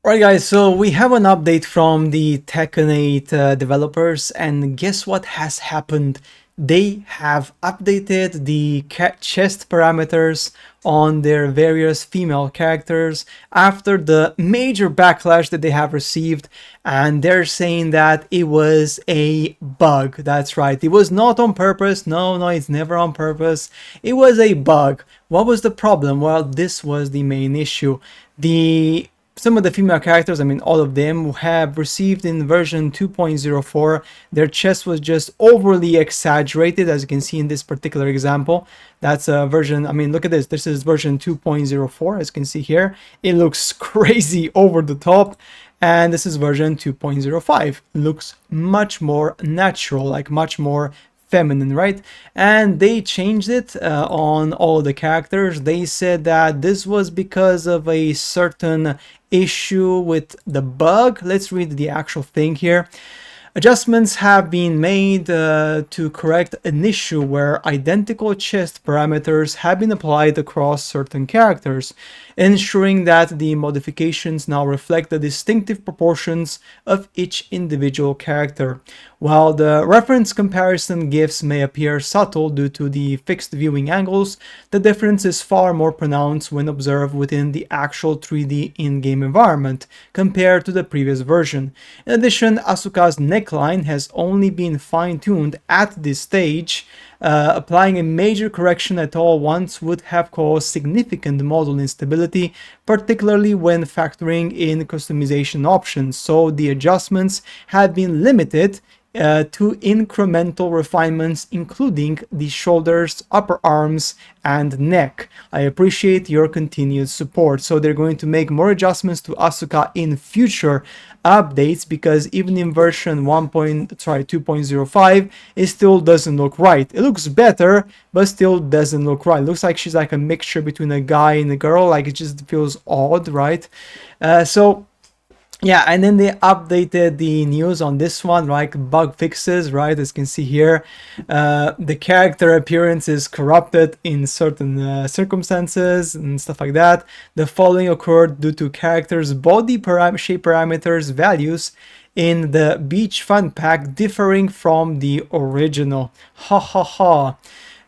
Alright guys, so we have an update from the Tekken 8 developers, and guess what has happened? They have updated the chest parameters on their various female characters after the major backlash that they have received, and they're saying that it was a bug. That's right, it was not on purpose. No, it's never on purpose. It was a bug. What was the problem? Well, this was the main issue. Some of the female characters, I mean all of them, have received in version 2.04, their chest was just overly exaggerated, as you can see in this particular example. That's a version, I mean look at this is version 2.04, as you can see here. It looks crazy over the top. And this is version 2.05. Looks much more natural, like much more feminine, right? And they changed it on all the characters. They said that this was because of a certain issue with the bug. Let's read the actual thing here. Adjustments have been made to correct an issue where identical chest parameters have been applied across certain characters, ensuring that the modifications now reflect the distinctive proportions of each individual character. While the reference comparison GIFs may appear subtle due to the fixed viewing angles, the difference is far more pronounced when observed within the actual 3D in-game environment compared to the previous version. In addition, Asuka's neckline has only been fine-tuned at this stage. Applying a major correction at all once would have caused significant model instability, particularly when factoring in customization options, so the adjustments have been limited to incremental refinements, including the shoulders, upper arms, and neck. I appreciate your continued support. So they're going to make more adjustments to Asuka in future updates, because even in version 2.05 it still doesn't look right. It looks better, but still doesn't look right. It looks like she's like a mixture between a guy and a girl. Like it just feels odd, right? So yeah, and then they updated the news on this one, like bug fixes, right? As you can see here, the character appearance is corrupted in certain circumstances and stuff like that. The following occurred due to characters' body shape parameters values in the Beach Fun Pack differing from the original. Ha ha ha.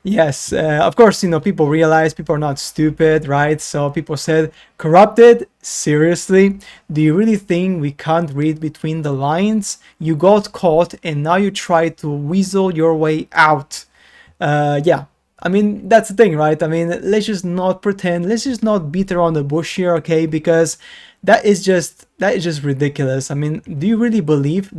Yes, of course, people realize people are not stupid, right? So people said, corrupted? Seriously? Do you really think we can't read between the lines? You got caught and now you try to weasel your way out. Yeah, I mean, that's the thing, right? I mean, let's just not pretend, let's just not beat around the bush here, okay? Because that is just ridiculous. I mean, do you really believe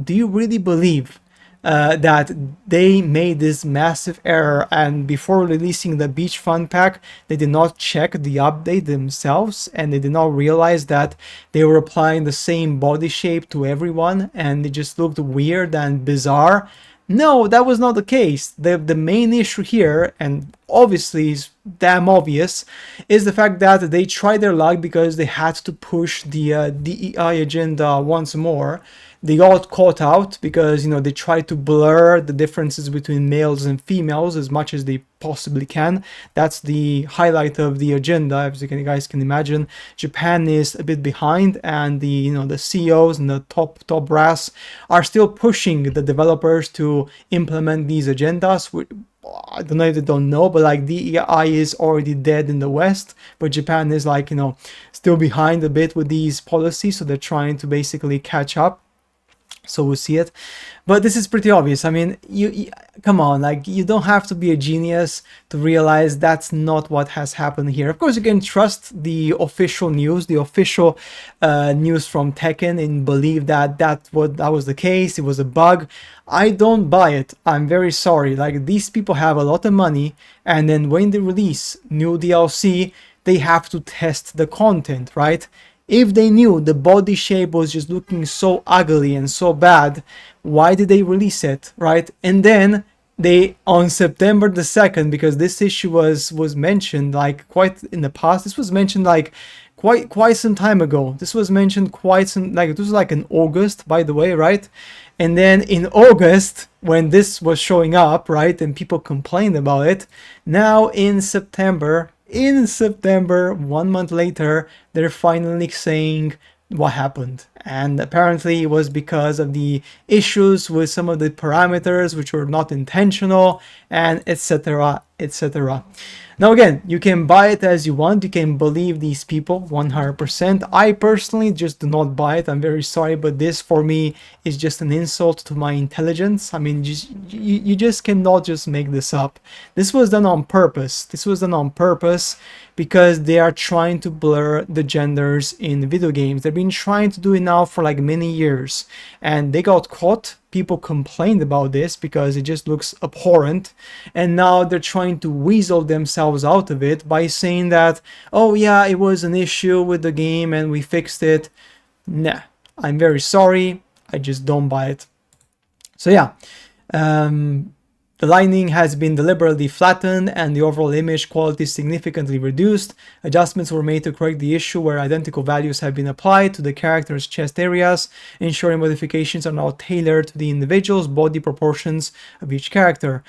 that they made this massive error, and before releasing the Beach Fun Pack they did not check the update themselves, and they did not realize that they were applying the same body shape to everyone and it just looked weird and bizarre? No, that was not the case. The main issue here, and obviously is damn obvious, is the fact that they tried their luck because they had to push the DEI agenda once more. They got caught out because, they try to blur the differences between males and females as much as they possibly can. That's the highlight of the agenda. As you guys can imagine, Japan is a bit behind, and the CEOs and the top brass are still pushing the developers to implement these agendas. I don't know if they don't know, but like DEI is already dead in the West, but Japan is like, still behind a bit with these policies, so they're trying to basically catch up. So we'll see it, but this is pretty obvious. I mean, you come on, like, you don't have to be a genius to realize that's not what has happened here. Of course, you can trust the official news, news from Tekken, and believe that was the case. It was a bug. I don't buy it. I'm very sorry. Like, these people have a lot of money, and then when they release new DLC, they have to test the content, right? If they knew the body shape was just looking so ugly and so bad, why did they release it, right? And then they, on September the 2nd, because this issue was mentioned like quite in the past, this was mentioned like quite some time ago. This was mentioned it was like in August, by the way, right? And then in August, when this was showing up, right, and people complained about it, now in September, 1 month later, they're finally saying, what happened. And apparently it was because of the issues with some of the parameters which were not intentional, and etc, etc. Now again, you can buy it as you want, you can believe these people 100%. I personally just do not buy it. I'm very sorry, but this for me is just an insult to my intelligence. I mean, you just cannot just make this up. This was done on purpose. This was done on purpose because they are trying to blur the genders in video games. They've been trying to do it now for like many years, and they got caught. People complained about this because it just looks abhorrent, and now they're trying to weasel themselves out of it by saying that, oh yeah, it was an issue with the game and we fixed it. Nah, I'm very sorry, I just don't buy it. So yeah, the lighting has been deliberately flattened and the overall image quality significantly reduced. Adjustments were made to correct the issue where identical values have been applied to the character's chest areas, ensuring modifications are now tailored to the individual's body proportions of each character.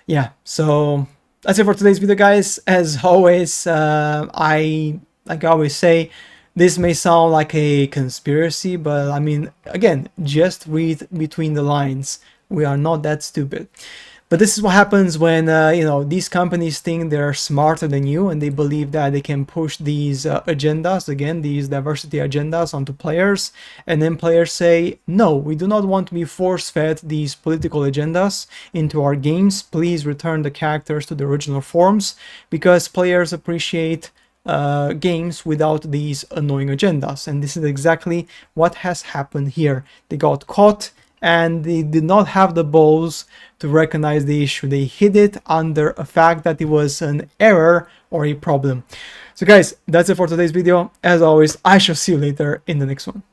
Yeah, so that's it for today's video, guys. As always, like I always say, this may sound like a conspiracy, but I mean, again, just read between the lines. We are not that stupid. But this is what happens when, these companies think they're smarter than you and they believe that they can push these agendas, again, these diversity agendas onto players. And then players say, no, we do not want to be force-fed these political agendas into our games. Please return the characters to the original forms, because players appreciate games without these annoying agendas. And this is exactly what has happened here. They got caught and they did not have the balls to recognize the issue. They hid it under a fact that it was an error or a problem. So guys, that's it for today's video. As always, I shall see you later in the next one.